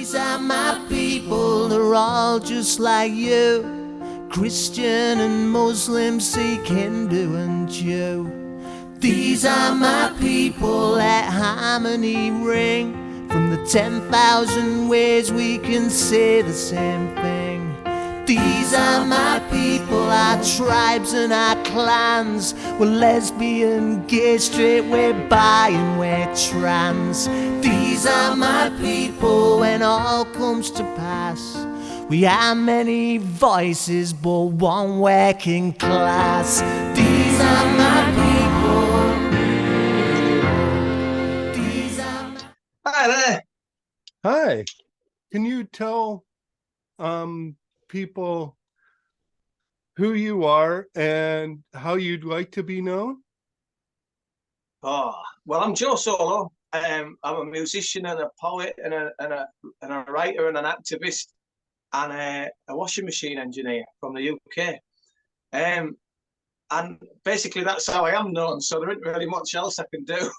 These are my people, they're all just like you. Christian and Muslim, Sikh, Hindu and Jew. These are my people, let harmony ring. From the 10,000 ways we can say the same thing. These are my people, our tribes and our clans. We're lesbian, gay, straight, we're bi and we're trans. These are my people, when all comes to pass. We are many voices, but one working class. These are my people. These are my... Hi there. Hi. Can you tell people who you are and how you'd like to be known? Oh, well, I'm Joe Solo. I'm a musician and a poet and a writer and an activist and a washing machine engineer from the UK. And basically that's how I am known, so there isn't really much else I can do.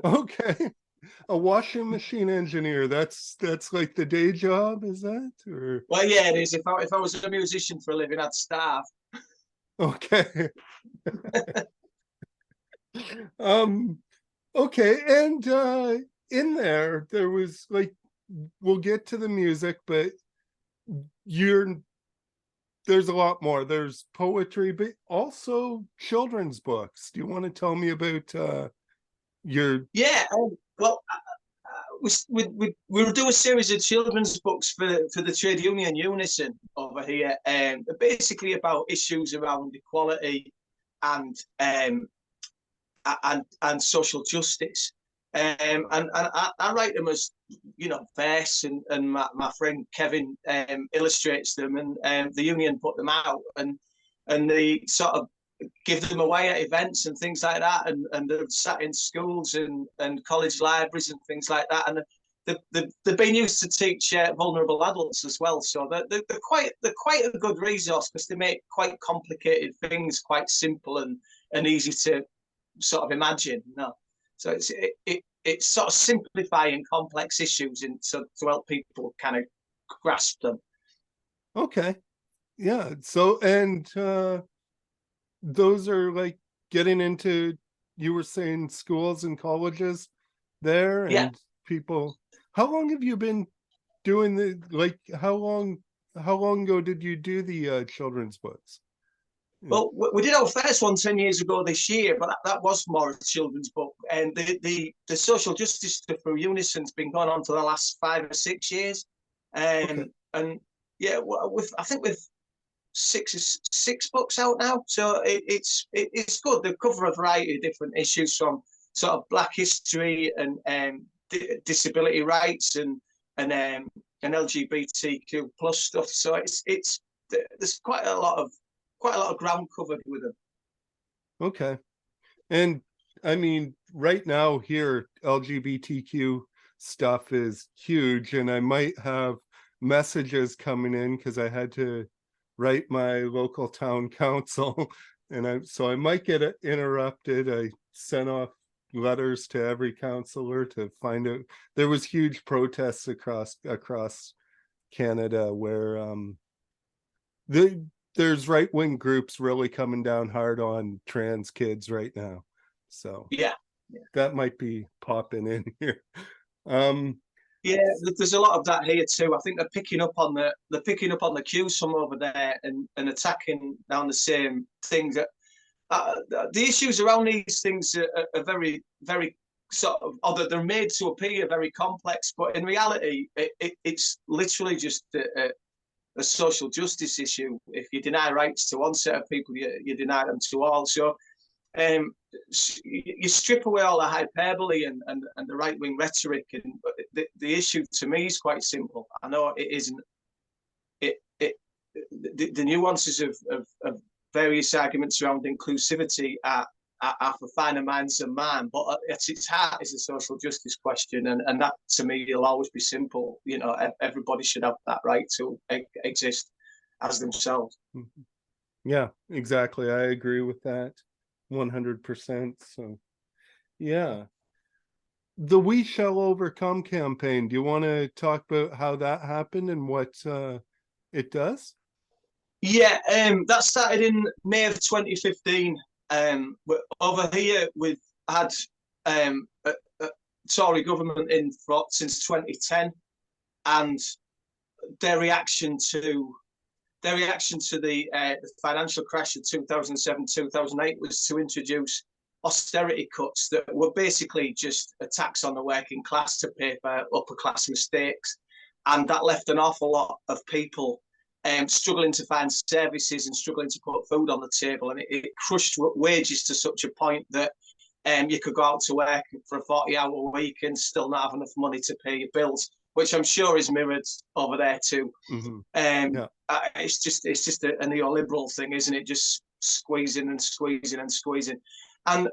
Okay. A washing machine engineer, that's like the day job, is that? Or Well, yeah, it is. If I was a musician for a living, I'd starve. okay. Okay, and in there was like, we'll get to the music, but there's a lot more. There's poetry, but also children's books. Do you want to tell me about your... Yeah, well, we'll do a series of children's books for the trade union Unison over here, basically about issues around equality and social justice. And I write them as, you know, verse, and my friend Kevin illustrates them, and the union put them out, and they sort of give them away at events and things like that, and they're sat in schools and college libraries and things like that, and they're being used to teach vulnerable adults as well. So they're quite a good resource, because they make quite complicated things quite simple and easy to sort of imagine. No, so it's sort of simplifying complex issues to help people kind of grasp them. Okay, yeah. So, and those are like getting into, you were saying, schools and colleges there, and Yeah. people. How long have you been doing how long ago did you do the children's books? Well, we did our first one 10 years ago this year, but that was more a children's book. And the social justice stuff for Unison's been going on for the last 5 or 6 years. Okay. And yeah, I think we've six books out now. So it's good. They cover a variety of different issues, from sort of Black history and disability rights and LGBTQ plus stuff. So there's quite a lot of ground covered with them. Okay. And I mean, right now here, LGBTQ stuff is huge, and I might have messages coming in because I had to write my local town council, and so I might get interrupted. I sent off letters to every councillor to find out. There was huge protests across Canada where there's right-wing groups really coming down hard on trans kids right now. So yeah, that might be popping in here. Yeah, there's a lot of that here too. I think they're picking up on the cues from over there and attacking down the same things. The issues around these things are very, very sort of, or that they're made to appear very complex, but in reality, it's literally just a social justice issue. If you deny rights to one set of people, you deny them to all. So you strip away all the hyperbole and the right-wing rhetoric, and the issue to me is quite simple. I know it isn't. The nuances of various arguments around inclusivity are for finer minds than mine, but at its heart is a social justice question, and that to me will always be simple. You know, everybody should have that right to exist as themselves. Yeah, exactly. I agree with that 100%. So yeah, the We Shall Overcome campaign, do you want to talk about how that happened and what it does? Yeah, that started in May of 2015. Over here, we've had a Tory government in since 2010, and their reaction to the financial crash of 2007-2008 was to introduce austerity cuts that were basically just a tax on the working class to pay for upper class mistakes, and that left an awful lot of people struggling to find services and struggling to put food on the table, and it crushed wages to such a point that you could go out to work for a 40-hour week and still not have enough money to pay your bills, which I'm sure is mirrored over there too. Yeah. It's just a neoliberal thing, isn't it? Just squeezing and squeezing and squeezing, and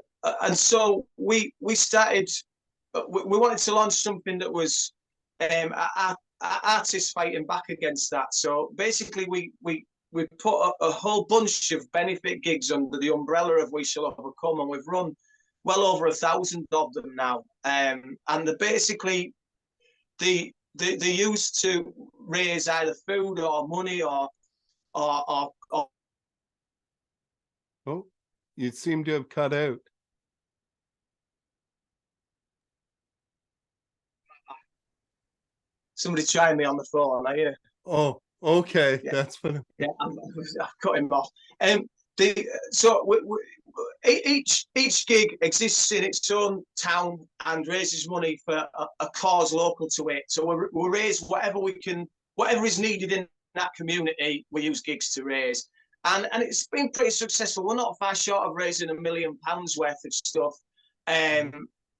so we started. We wanted to launch something that was artists fighting back against that. So basically, we put a whole bunch of benefit gigs under the umbrella of We Shall Overcome, and we've run well over 1,000 of them now. And they're basically they used to raise either food or money or oh, you seem to have cut out. Somebody trying me on the phone, are you? Oh, okay. Yeah. That's what. Yeah, I've cut him off. Each gig exists in its own town and raises money for a cause local to it. So we raise whatever we can, whatever is needed in that community. We use gigs to raise, and it's been pretty successful. We're not far short of raising £1 million worth of stuff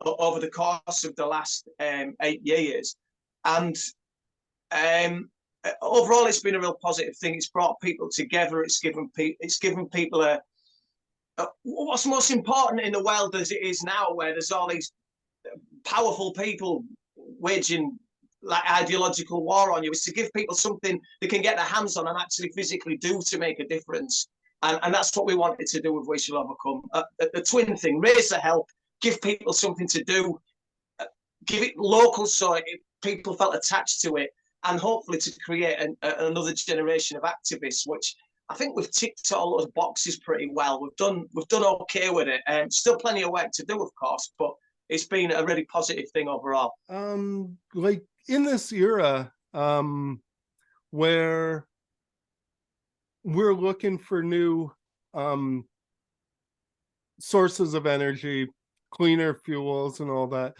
over the course of the last 8 years. And overall, it's been a real positive thing. It's brought people together. It's given people a what's most important in the world as it is now, where there's all these powerful people waging like ideological war on you, is to give people something they can get their hands on and actually physically do to make a difference. And that's what we wanted to do with We Shall Overcome. The twin thing: raise the help, give people something to do, give it local so people felt attached to it, and hopefully to create another generation of activists, which I think we've ticked all those boxes pretty well. We've done okay with it, and still plenty of work to do, of course, but it's been a really positive thing overall. Like in this era, where we're looking for new sources of energy, cleaner fuels, and all that.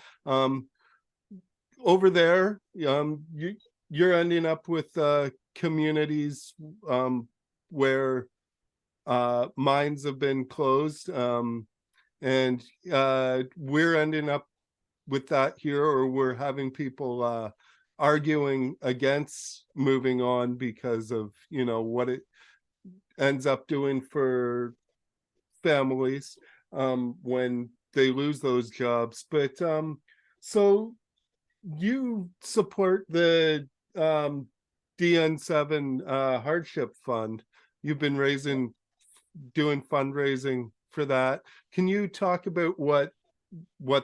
Over there, you're ending up with communities where mines have been closed, and we're ending up with that here, or we're having people arguing against moving on because of what it ends up doing for families when they lose those jobs. But so you support the DN7 hardship fund. You've been doing fundraising for that. Can you talk about what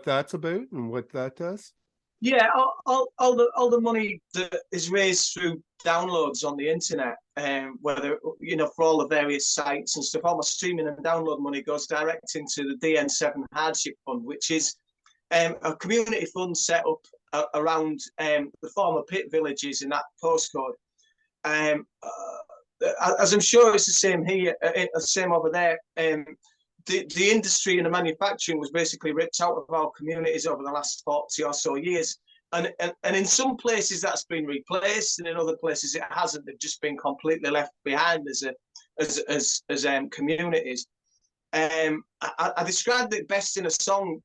that's about and what that does? Yeah, all the money that is raised through downloads on the internet, whether for all the various sites and stuff, all the streaming and download money goes direct into the DN7 hardship fund, which is a community fund set up around the former pit villages in that postcode. As I'm sure it's the same here, the same over there. The industry and the manufacturing was basically ripped out of our communities over the last 40 or so years. And in some places that's been replaced, and in other places it hasn't. They've just been completely left behind as communities. I described it best in a song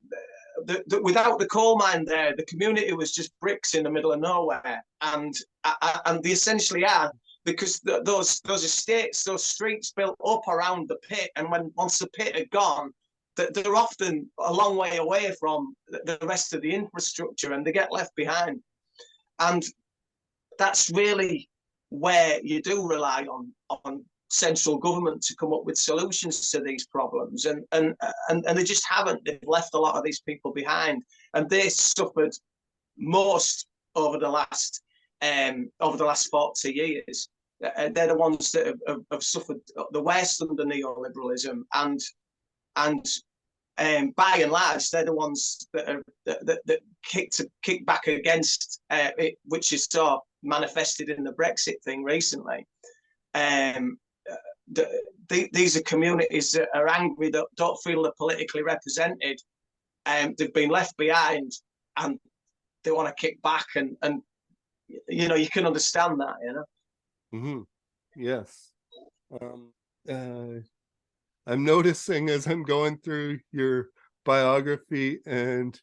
that without the coal mine there, the community was just bricks in the middle of nowhere. And they essentially are, because those estates, those streets built up around the pit, and once the pit had gone, they're often a long way away from the rest of the infrastructure, and they get left behind. And that's really where you do rely on central government to come up with solutions to these problems, and they just haven't. They've left a lot of these people behind, and they suffered most over the last 40 years. They're the ones that have suffered the worst under neoliberalism, and by and large, they're the ones that kick back against it, which is so manifested in the Brexit thing recently. These are communities that are angry, that don't feel they're politically represented, and they've been left behind, and they want to kick back, and you know, you can understand that, you know. Mm-hmm. Yes. I'm noticing as I'm going through your biography, and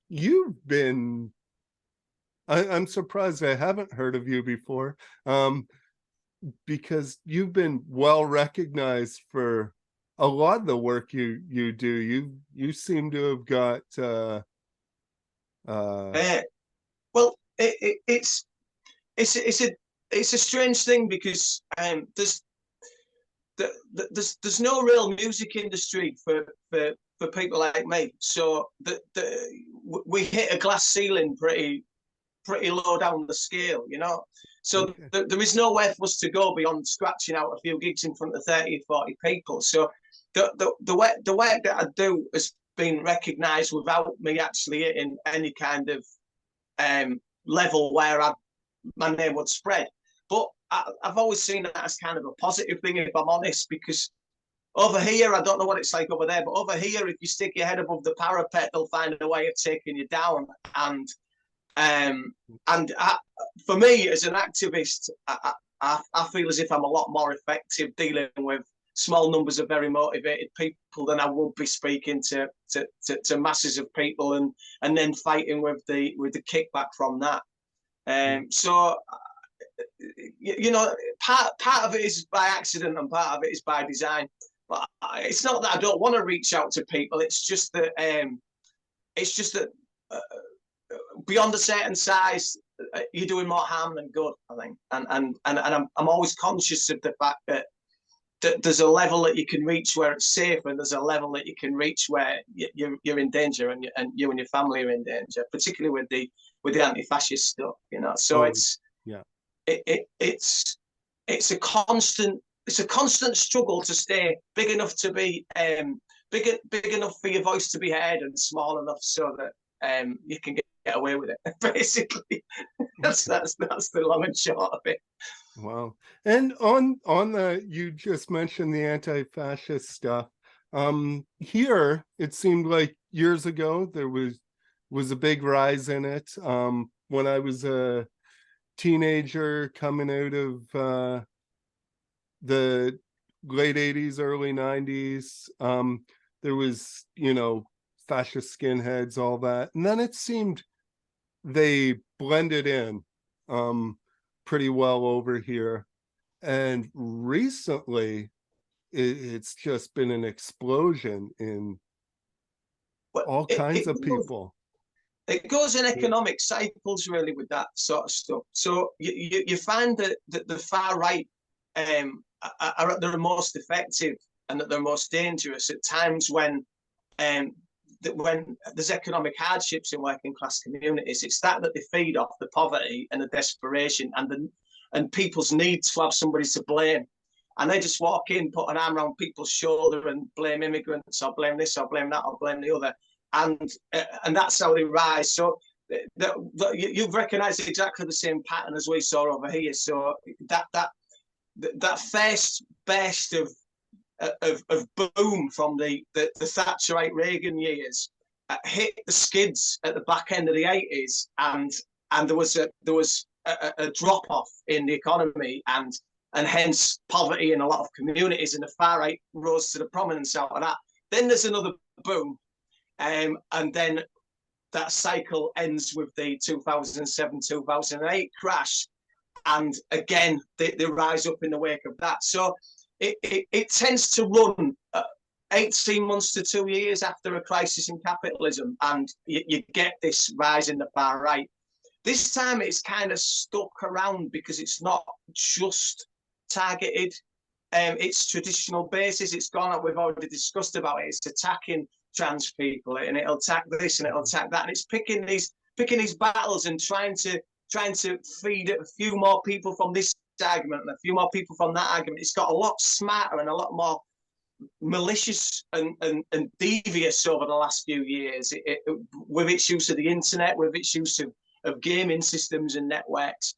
you've been, I'm surprised I haven't heard of you before, because you've been well recognized for a lot of the work you do. You seem to have got well, it's a strange thing, because there's no real music industry for people like me. So we hit a glass ceiling pretty low down the scale, you know. So okay. there is nowhere for us to go beyond scratching out a few gigs in front of 30 or 40 people. So the work that I do has been recognised without me actually hitting any kind of level where my name would spread. But I've always seen that as kind of a positive thing, if I'm honest, because over here, I don't know what it's like over there, but over here, if you stick your head above the parapet, they'll find a way of taking you down. And for me, as an activist, I feel as if I'm a lot more effective dealing with small numbers of very motivated people than I would be speaking to masses of people, and then fighting with the kickback from that. So, you know, part of it is by accident and part of it is by design. But it's not that I don't want to reach out to people. It's just that beyond a certain size, you're doing more harm than good, I think. And I'm always conscious of the fact that there's a level that you can reach where it's safe, and there's a level that you can reach where you're in danger, and you and your family are in danger, particularly with the anti-fascist stuff, you know. So it's a constant struggle to stay big enough to be big enough for your voice to be heard, and small enough so that you can get away with it. Basically, that's the long and short of it. Wow. And on the, you just mentioned the anti-fascist stuff. Here it seemed like years ago there was a big rise in it. When I was a teenager coming out of the late 80s, early 90s, there was, you know, fascist skinheads, all that. And then it seemed they blended in pretty well over here. And recently, it's just been an explosion in all kinds of people. It goes in economic cycles, really, with that sort of stuff. So you find that the far right are at their most effective and at their most dangerous at times when there's economic hardships in working class communities. It's that they feed off, the poverty and the desperation and people's need to have somebody to blame. And they just walk in, put an arm around people's shoulder and blame immigrants, or blame this, or blame that, or blame the other. And that's how they rise. So you've recognised exactly the same pattern as we saw over here. So that first burst of boom from the Thatcherite Reagan years hit the skids at the back end of the 80s, and there was a drop off in the economy, and hence poverty in a lot of communities, and the far right rose to the prominence out of that. Then there's another boom, and then that cycle ends with the 2007-2008 crash, and again they rise up in the wake of that. So it tends to run 18 months to 2 years after a crisis in capitalism, and you get this rise in the far right. This time it's kind of stuck around because it's not just targeted its traditional bases. It's gone up. We've already discussed about it. It's attacking trans people, and it'll attack this and it'll attack that, and it's picking these battles and trying to feed a few more people from this argument and a few more people from that argument. It's got a lot smarter and a lot more malicious and devious over the last few years, with its use of the internet, with its use of gaming systems and networks.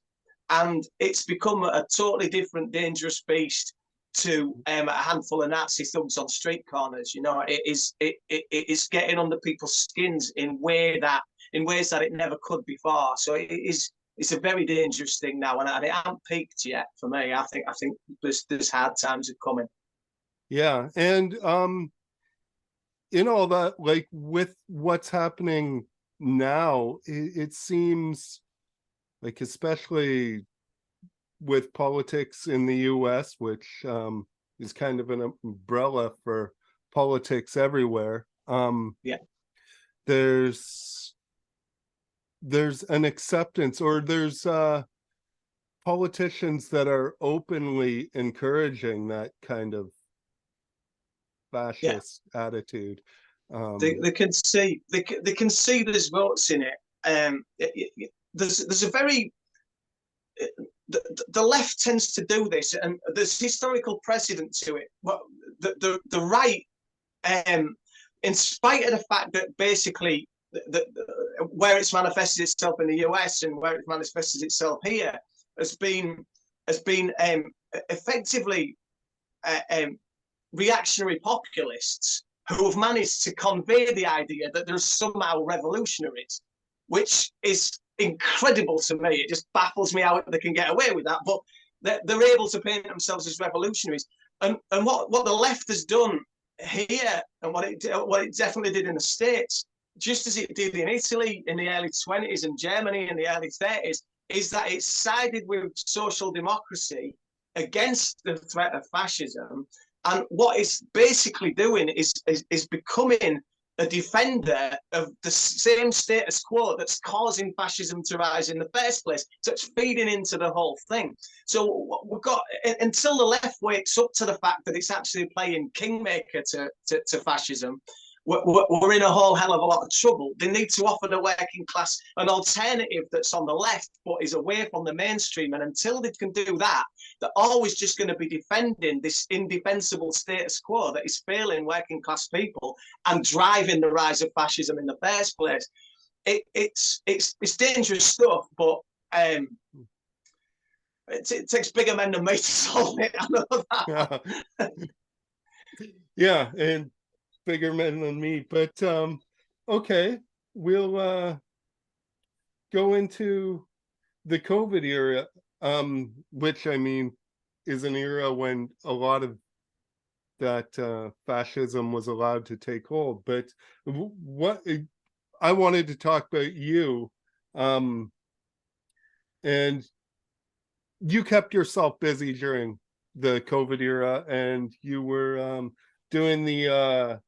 And it's become a totally different, dangerous beast to a handful of Nazi thugs on street corners. You know, it is getting under people's skins in ways that it never could before. So it's a very dangerous thing now, and it hasn't peaked yet for me. I think there's hard times are coming. Yeah, and in all that, like with what's happening now, it seems like, especially with politics in the US, which is kind of an umbrella for politics everywhere. There's an acceptance, or there's politicians that are openly encouraging that kind of fascist attitude. They can see there's votes in it. There's a very the left tends to do this, and there's historical precedent to it. But the right, in spite of the fact that basically where it's manifested itself in the US and where it manifested itself here has been effectively reactionary populists who have managed to convey the idea that there's somehow revolutionaries, which is incredible to me. It just baffles me how they can get away with that, but they're able to paint themselves as revolutionaries. And what the left has done here, and what it definitely did in the States, just as it did in Italy in the early 20s and Germany in the early 30s, is that it sided with social democracy against the threat of fascism. And what it's basically doing is becoming a defender of the same status quo that's causing fascism to rise in the first place. So it's feeding into the whole thing. So we've got, until the left wakes up to the fact that it's actually playing kingmaker to fascism, we're in a whole hell of a lot of trouble. They need to offer the working class an alternative that's on the left, but is away from the mainstream. And until they can do that, they're always just going to be defending this indefensible status quo that is failing working class people and driving the rise of fascism in the first place. It's dangerous stuff, but it takes bigger men than me to solve it. I know that. Yeah, and bigger men than me, but okay, we'll go into the COVID era, which, I mean, is an era when a lot of that fascism was allowed to take hold. But what I wanted to talk about you, and you kept yourself busy during the COVID era, and you were doing the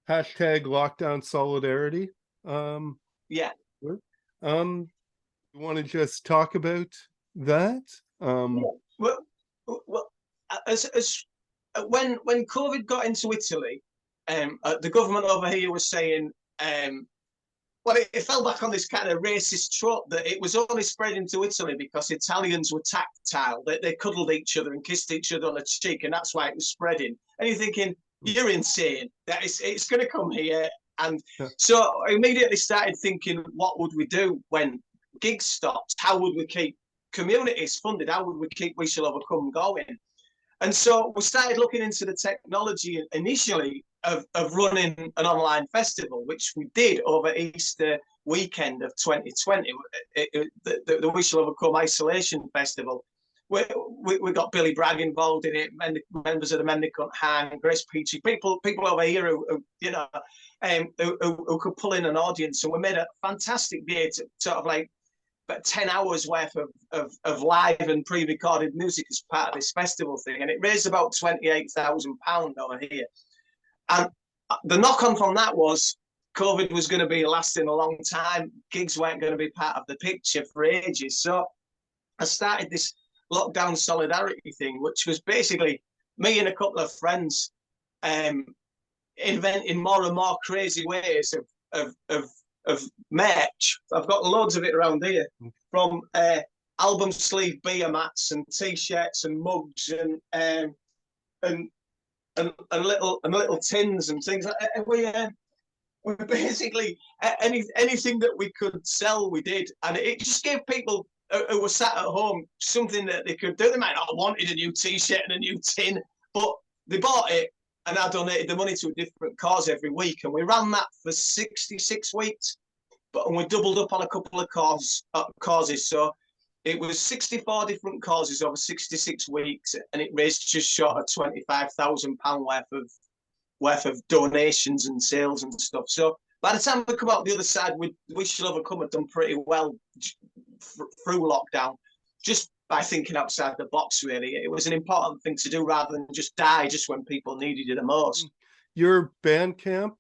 hashtag lockdown solidarity. Yeah. You want to just talk about that? Well, as when COVID got into Italy, the government over here was saying, well, it fell back on this kind of racist trope that it was only spreading to Italy because Italians were tactile. They cuddled each other and kissed each other on the cheek, and that's why it was spreading. And you're thinking, you're insane. That it's going to come here. And so I immediately started thinking, what would we do when gigs stopped? How would we keep communities funded? How would we keep We Shall Overcome going? And so we started looking into the technology initially of running an online festival, which we did over Easter weekend of 2020, the We Shall Overcome Isolation Festival. We got Billy Bragg involved in it, members of the Mendicant Hang, Grace Peachy, people over here who could pull in an audience, and we made a fantastic day to sort of like about 10 hours worth of live and pre-recorded music as part of this festival thing, and it raised about £28,000 over here. And the knock-on from that was COVID was going to be lasting a long time. Gigs weren't going to be part of the picture for ages. So I started this lockdown solidarity thing, which was basically me and a couple of friends inventing more and more crazy ways of merch. I've got loads of it around here, from album sleeve beer mats and t-shirts and mugs and little tins and things. We basically anything that we could sell, we did, and it just gave people who were sat at home something that they could do. They might not have wanted a new t-shirt and a new tin, but they bought it, and I donated the money to a different cause every week, and we ran that for 66 weeks. And we doubled up on a couple of causes. So it was 64 different causes over 66 weeks, and it raised just short of £25,000 worth of donations and sales and stuff. So by the time we come out the other side, we should have come and done pretty well through lockdown, just by thinking outside the box. Really, it was an important thing to do rather than just die just when people needed it the most. Your Bandcamp,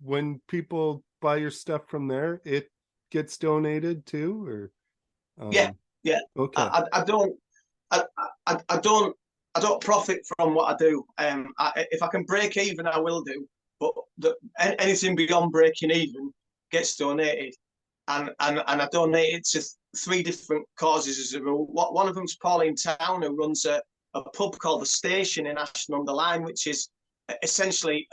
when people buy your stuff from there, it gets donated too, or yeah. Okay. I don't profit from what I do. If I can break even, I will do. But anything beyond breaking even gets donated, and I donate it to 3 different causes as a rule. One of them's Pauline Town, who runs a pub called The Station in Ashton-under-Lyne, which is essentially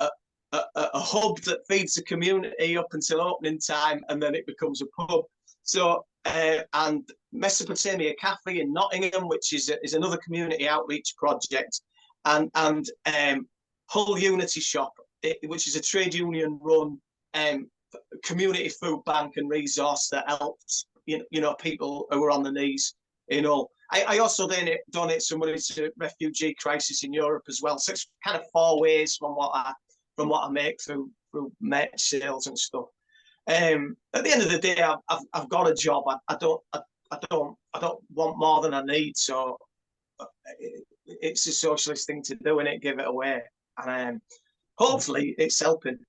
a hub that feeds the community up until opening time, and then it becomes a pub. So and Mesopotamia Cafe in Nottingham, which is another community outreach project, and Hull Unity Shop, which is a trade union run community food bank and resource that helps people who are on the knees in Hull. I also donate some money to refugee crisis in Europe as well. So it's kind of 4 ways from what I make through merch sales and stuff. At the end of the day, I've got a job. I don't want more than I need. So it's a socialist thing to do, and give it away. And hopefully it's helping.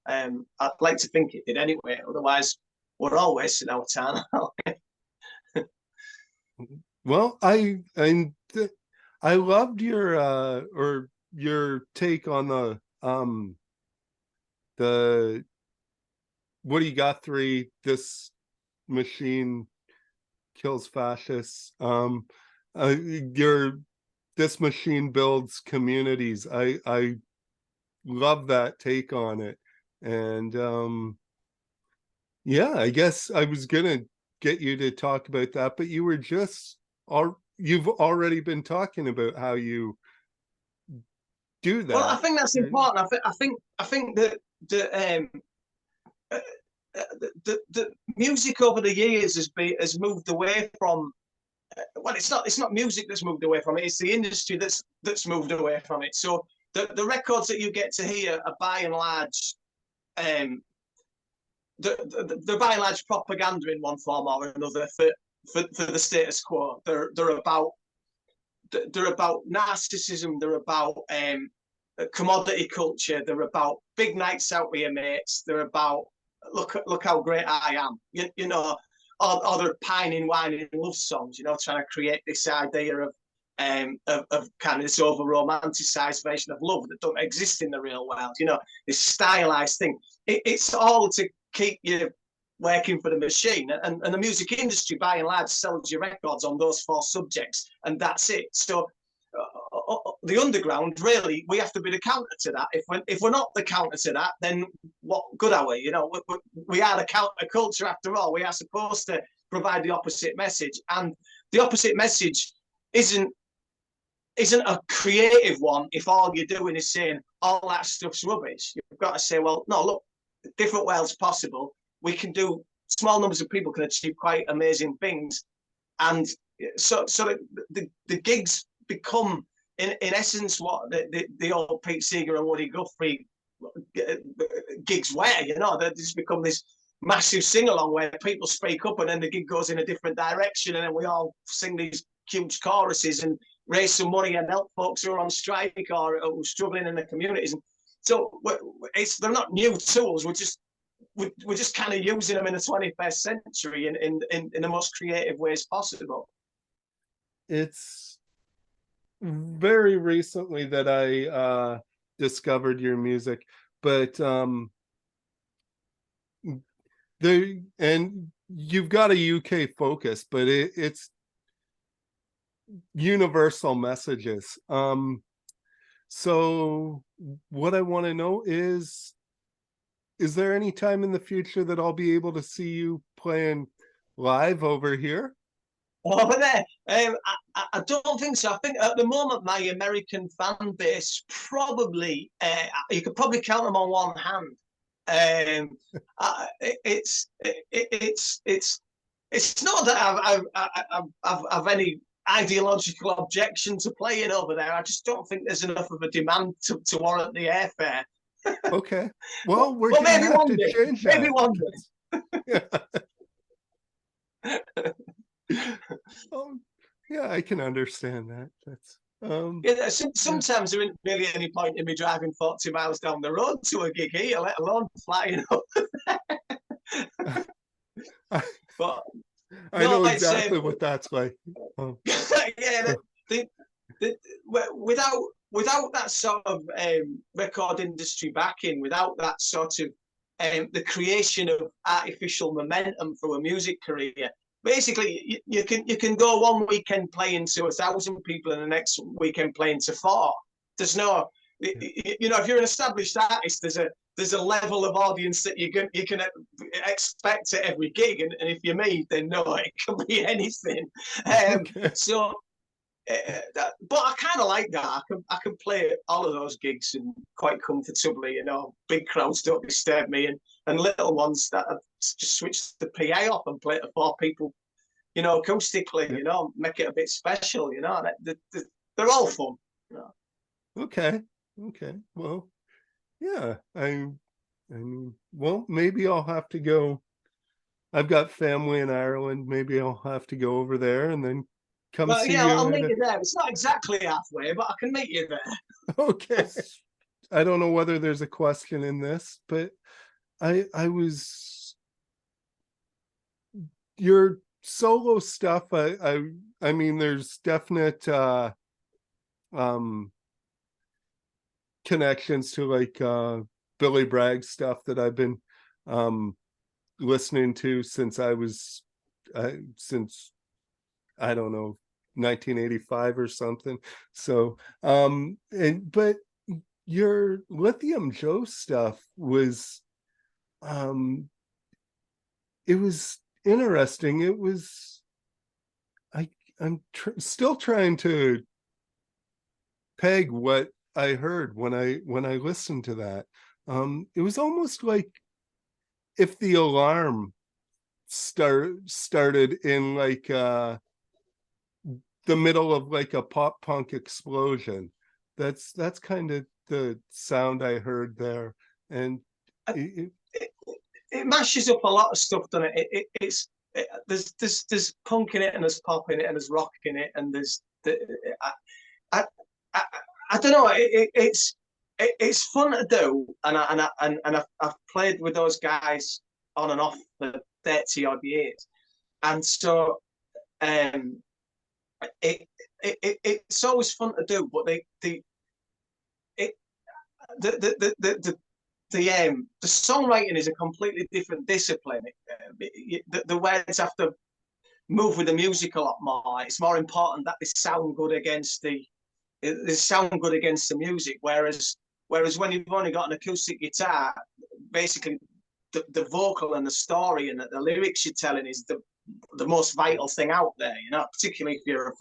I'd like to think it did anyway. Otherwise, we're all wasting our time. Well, I loved your take on the Woody Guthrie, this machine kills fascists. This machine builds communities. I love that take on it. And yeah, I guess I was gonna get you to talk about that, but you were you've already been talking about how you do that. Well, I think that's important. I think that the music over the years has moved away from. Well, it's not music that's moved away from it. It's the industry that's moved away from it. So the records that you get to hear are by and large, they're by and large propaganda in one form or another for the status quo. They're about narcissism. They're about commodity culture. They're about big nights out with your mates. They're about look how great I am. Or they're pining, whining love songs. Trying to create this idea of kind of this over romanticized version of love that don't exist in the real world. This stylized thing. It's all to keep you working for the machine, and the music industry by and large sells your records on those 4 subjects, and that's it. So the underground, really, we have to be the counter to that. If we're not the counter to that, then what good are we? We are the counter culture after all. We are supposed to provide the opposite message, and the opposite message isn't a creative one if all you're doing is saying all that stuff's rubbish. You've got to say, well, no, look, different worlds possible. We can do, small numbers of people can achieve quite amazing things. And so the gigs become, in essence, what the old Pete Seeger and Woody Guthrie gigs were. They just become this massive sing-along where people speak up and then the gig goes in a different direction, and then we all sing these huge choruses and raise some money and help folks who are on strike or struggling in the communities. And so they're not new tools. We're just kind of using them in the 21st century in the most creative ways possible. it's very recently that I discovered your music, but and you've got a UK focus, but it's universal messages. So what I want to know is there any time in the future that I'll be able to see you playing live over here? Over there, I don't think so. I think at the moment my American fan base probably you could probably count them on one hand. It's not that I've any ideological objection to playing over there. I just don't think there's enough of a demand to warrant the airfare. Okay, well, we're well, gonna maybe have one to day. change that. Maybe one day. Oh, yeah, I can understand that. That's yeah, sometimes there isn't really any point in me driving 40 miles down the road to a gig here, let alone flying up. But I know exactly what that's like. Yeah, without that sort of record industry backing, without that sort of the creation of artificial momentum for a music career, basically you can go one weekend playing to 1,000 people and the next weekend playing to 4. There's no, if you're an established artist, there's a level of audience that you can expect at every gig, and if you're me, then no, it can be anything. Okay. So. But I kind of like that. I can play all of those gigs and quite comfortably. Big crowds don't disturb me, and little ones that I just switch the PA off and play to 4 people, acoustically. Make it a bit special. They're all fun. Okay. Well, yeah. I mean, well, maybe I'll have to go. I've got family in Ireland. Maybe I'll have to go over there and then come see you. I'll meet you there. It's not exactly halfway, but I can meet you there. Okay. I don't know whether there's a question in this, but I was your solo stuff. I mean, there's definite connections to like Billy Bragg stuff that I've been listening to since I don't know, 1985 or something. So but your Lithium Joe stuff was it was interesting. It was I'm still trying to peg what I heard when I listened to that. It was almost like if the Alarm started in like the middle of like a pop punk explosion. That's kind of the sound I heard there, and it mashes up a lot of stuff, doesn't it? There's punk in it, and there's pop in it, and there's rock in it, and I don't know. It's fun to do, and I've played with those guys on and off for 30 odd years, and so it's always fun to do, but the songwriting is a completely different discipline. The words have to move with the music a lot more. It's more important that they sound good against the music. Whereas when you've only got an acoustic guitar, basically the vocal and the story and the lyrics you're telling is the most vital thing out there, particularly if you're a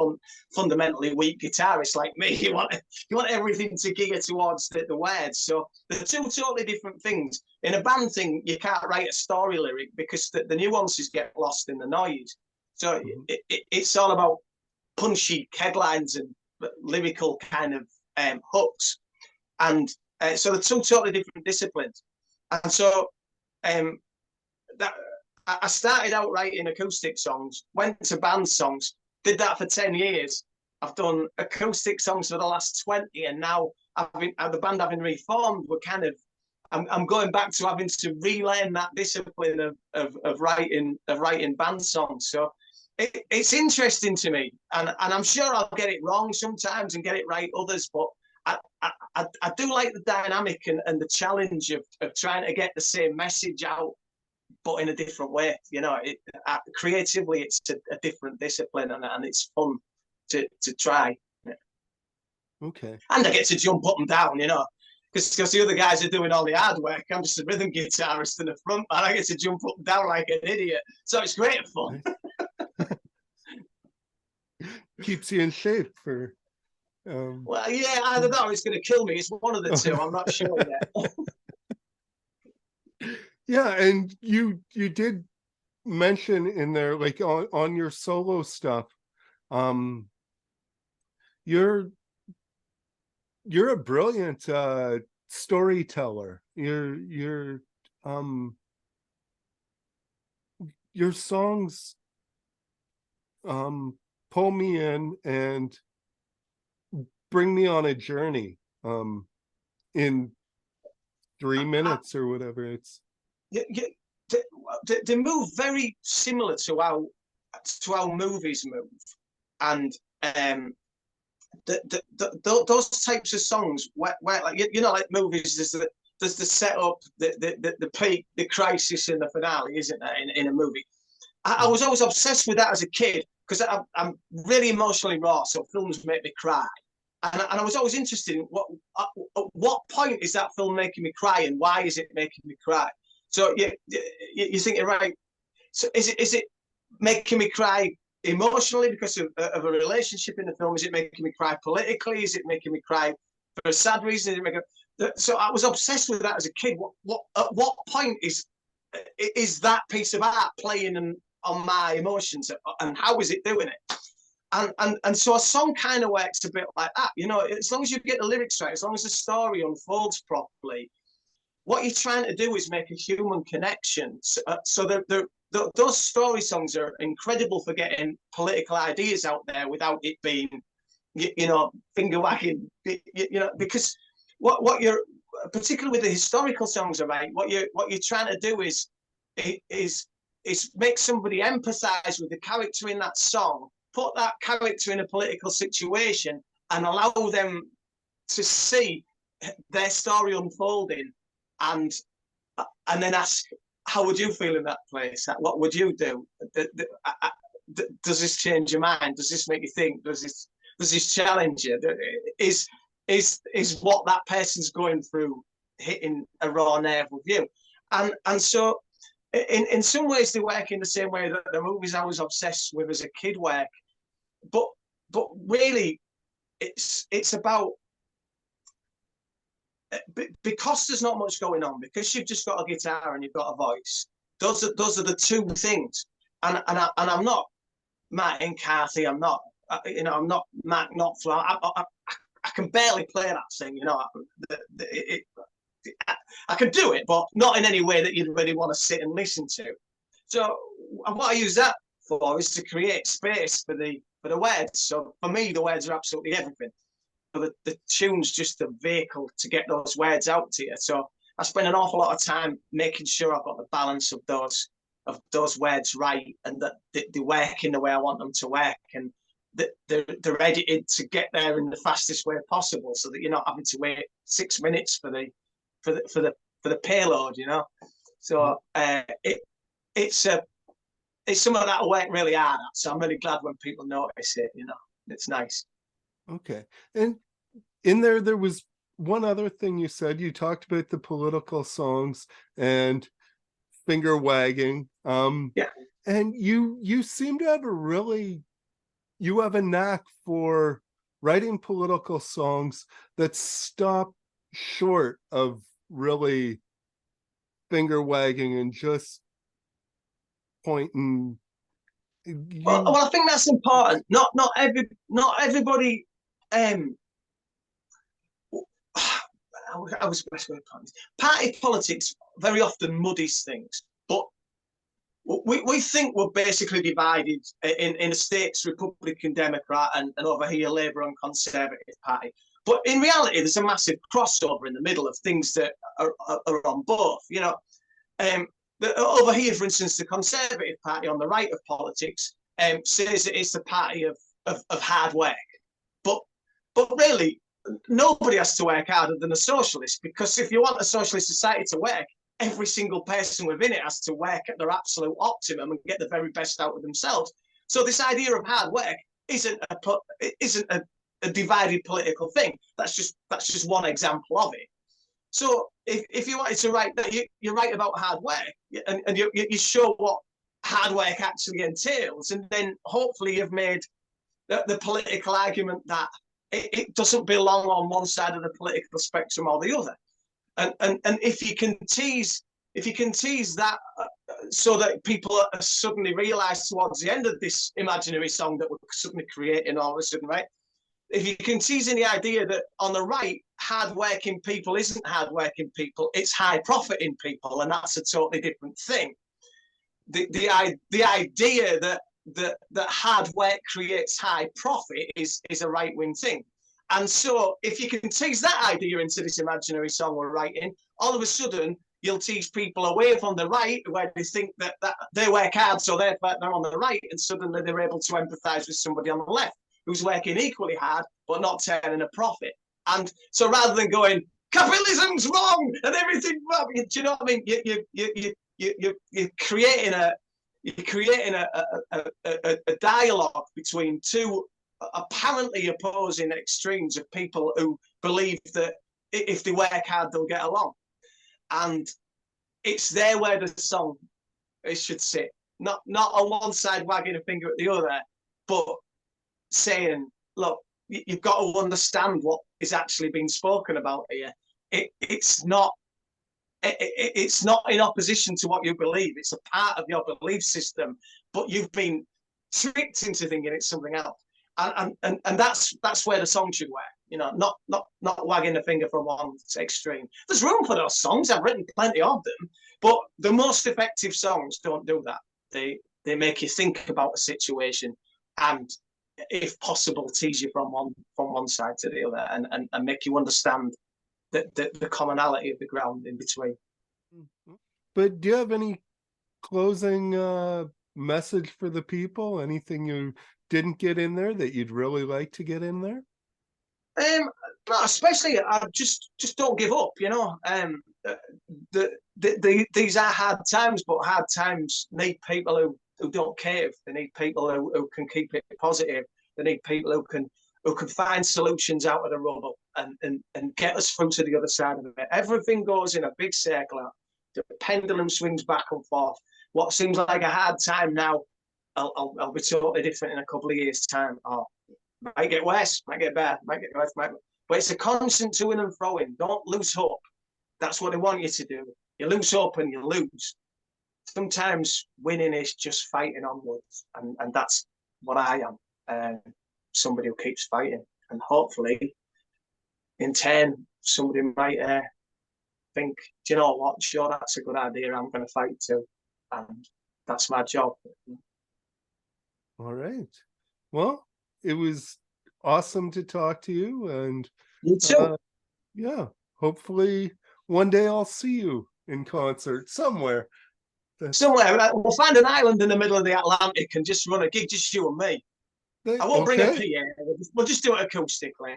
fundamentally weak guitarist like me. You want everything to gear towards the words. So they're two totally different things. In a band thing, you can't write a story lyric because the nuances get lost in the noise. So it's all about punchy headlines and lyrical kind of hooks. And so they're two totally different disciplines. And so I started out writing acoustic songs, went to band songs, did that for 10 years. I've done acoustic songs for the last 20, and now the band having reformed, I'm going back to having to relearn that discipline of writing band songs. So it's interesting to me, and I'm sure I'll get it wrong sometimes and get it right others, but I do like the dynamic and the challenge of trying to get the same message out, but in a different way. You know, creatively, it's a different discipline, and it's fun to try. Okay. And I get to jump up and down, you know, because the other guys are doing all the hard work. I'm just a rhythm guitarist in the front, man. I get to jump up and down like an idiot. So it's great fun. Keeps you in shape for... Well, yeah, I don't know. It's going to kill me. It's one of the two. I'm not sure yet. Yeah, and you did mention in there, like on your solo stuff, you're a brilliant storyteller. Your songs pull me in and bring me on a journey in 3 minutes or whatever. It's they move very similar to how movies move, and those types of songs where like you know, like movies, there's the setup, the peak, the crisis, and the finale, isn't there, in a movie? I was always obsessed with that as a kid because I'm really emotionally raw, so films make me cry. And I was always interested in at what point is that film making me cry, and why is it making me cry? So you think you're right. So is it making me cry emotionally because of a relationship in the film? Is it making me cry politically? Is it making me cry for a sad reason? So I was obsessed with that as a kid. At what point is that piece of art playing on my emotions, and how is it doing it? And so a song kind of works a bit like that, you know. As long as you get the lyrics right, as long as the story unfolds properly, what you're trying to do is make a human connection. So those story songs are incredible for getting political ideas out there without it being, you know, finger wagging, you know, because what you're, particularly with the historical songs, are right. What you're trying to do is make somebody empathize with the character in that song, put that character in a political situation, and allow them to see their story unfolding, and then ask, how would you feel in that place? What would you do? Does this change your mind? Does this make you think? Does this challenge you? Is what that person's going through hitting a raw nerve with you? And so in some ways they work in the same way that the movies I was obsessed with as a kid work, but really it's about, because there's not much going on, because you've just got a guitar and you've got a voice. Those are the two things. And I'm not Martin Carthy. I'm not, you know, I'm not Mark Knopfler. I can barely play that thing, you know. I can do it, but not in any way that you'd really want to sit and listen to. So what I use that for is to create space for the words. So for me, the words are absolutely everything. But the tune's just a vehicle to get those words out to you. So I spend an awful lot of time making sure I've got the balance of those words right, and that they work in the way I want them to work, and that they're edited to get there in the fastest way possible, so that you're not having to wait 6 minutes for the payload, you know. So it's something that I work really hard at. So I'm really glad when people notice it, you know. It's nice. Okay. And in there was one other thing you said. You talked about the political songs and finger wagging. Yeah. And you seem to have you have a knack for writing political songs that stop short of really finger wagging and just pointing. Well, I think that's important. Not everybody. I was best way to put this. Party politics very often muddies things, but we think we're basically divided in the States, Republican, Democrat, and over here Labour and Conservative Party. But in reality, there's a massive crossover in the middle of things that are on both. You know, over here, for instance, the Conservative Party on the right of politics says that it's the party of hard work. But really, nobody has to work harder than a socialist, because if you want a socialist society to work, every single person within it has to work at their absolute optimum and get the very best out of themselves. So this idea of hard work isn't a divided political thing. That's just one example of it. So if you wanted to write that, you write about hard work, and you show what hard work actually entails, and then hopefully you've made the political argument that it doesn't belong on one side of the political spectrum or the other. And if you can tease that so that people are suddenly realise towards the end of this imaginary song that we're suddenly creating all of a sudden, right? If you can tease in the idea that on the right, hard-working people isn't hard-working people, it's high-profiting people, and that's a totally different thing. The idea that hard work creates high profit is a right-wing thing. And so if you can tease that idea into this imaginary song we're writing, all of a sudden you'll tease people away from the right, where they think that they work hard, so they're on the right, and suddenly they're able to empathise with somebody on the left who's working equally hard but not turning a profit. And so rather than going, capitalism's wrong and everything wrong, do you know what I mean? You're creating a dialogue between two apparently opposing extremes of people who believe that if they work hard they'll get along. And it's there where the song should sit, not on one side wagging a finger at the other, but saying, look, you've got to understand what is actually being spoken about here. It's not in opposition to what you believe. It's a part of your belief system, but you've been tricked into thinking it's something else. And that's where the song should work. You know, not wagging the finger from one extreme. There's room for those songs. I've written plenty of them, but the most effective songs don't do that. They make you think about a situation, and if possible, tease you from one side to the other, and make you understand the commonality of the ground in between. But do you have any closing message for the people? Anything you didn't get in there that you'd really like to get in there? No, especially I just don't give up. You know, these are hard times, but hard times need people who don't cave. They need people who can keep it positive. They need people who can find solutions out of the rubble and get us through to the other side of it. Everything goes in a big circle. The pendulum swings back and forth. What seems like a hard time now, I'll be totally different in a couple of years' time. Or might get worse, might get better, might get worse, but it's a constant to and froing. Don't lose hope. That's what they want you to do. You lose hope and you lose. Sometimes winning is just fighting onwards, and that's what I am. Somebody who keeps fighting, and hopefully, in turn, somebody might think, do you know what? Sure, that's a good idea. I'm going to fight too, and that's my job. All right. Well, it was awesome to talk to you, and you too. Yeah, hopefully one day I'll see you in concert somewhere. We'll find an island in the middle of the Atlantic and just run a gig, just you and me. I won't bring a PA. We'll just do it acoustically.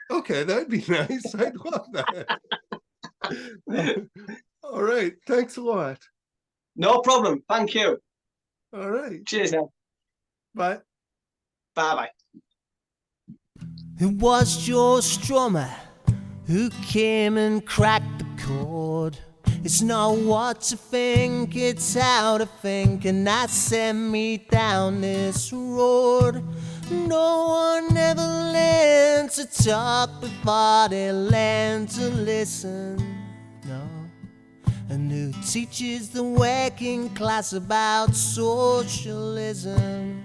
Okay, that'd be nice. I'd love that. All right. Thanks a lot. No problem. Thank you. All right. Cheers now. Bye. Bye-bye. It was Joe Strummer who came and cracked the code. It's not what to think, it's how to think, and that sent me down this road. No one ever learned to talk before they learned to listen, no. And who teaches the working class about socialism?